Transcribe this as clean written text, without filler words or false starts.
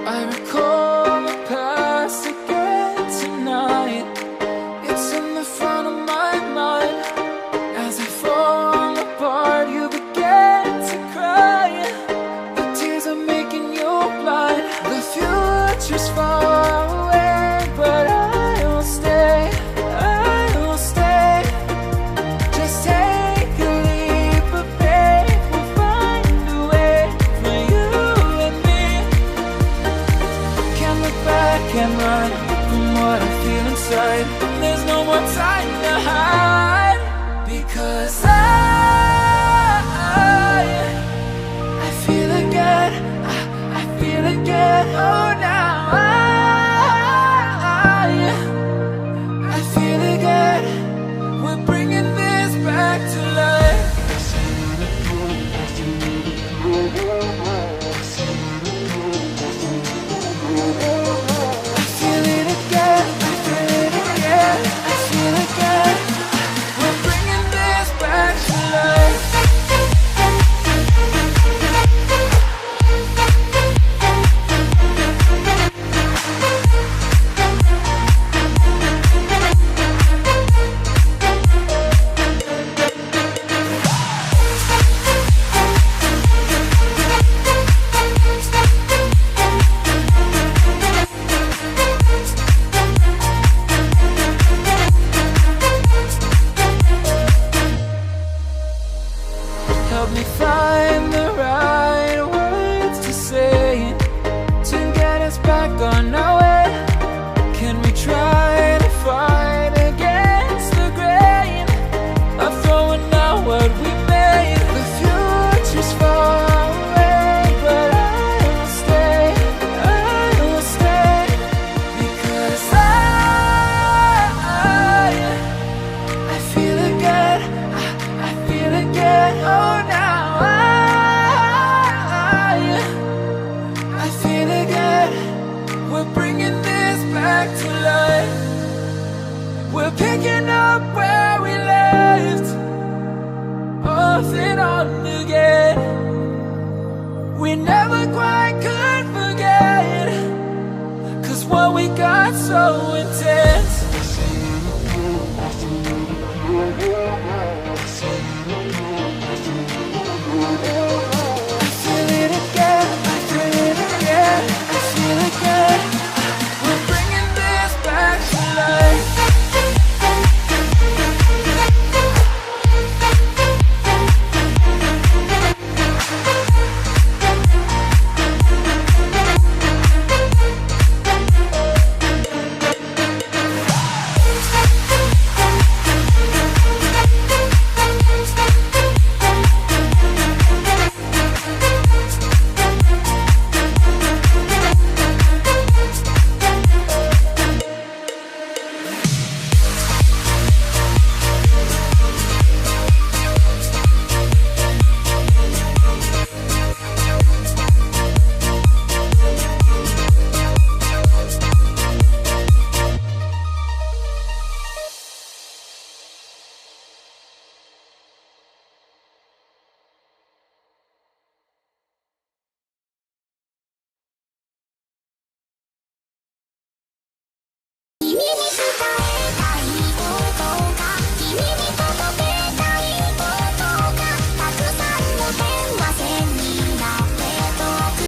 I recall the past again tonight. It's in the front of my mind. As I fall apart, you begin to cry. The tears are making you blind. The future's far away, but I will stay. I will stay. Just take a leap of faith. We'll find a way for you and me. Can't look back and run from what I feel inside. There's no more time to hide, because I feel again. I feel again. Oh, now I feel again. We're bringing this back to life. I feel it again. I feel it again. I feel again. We're bringing this back to life. Help me find the right words to say to get us back on our way. Can we try to fight against the grain of throwing out what we made? The future's far away, but I will stay. I will stay, because I feel again. I feel again. Oh, now I feel again. We're bringing this back to life. We're picking up where we left off and on again. We never quite could forget, 'cause what we got so intense.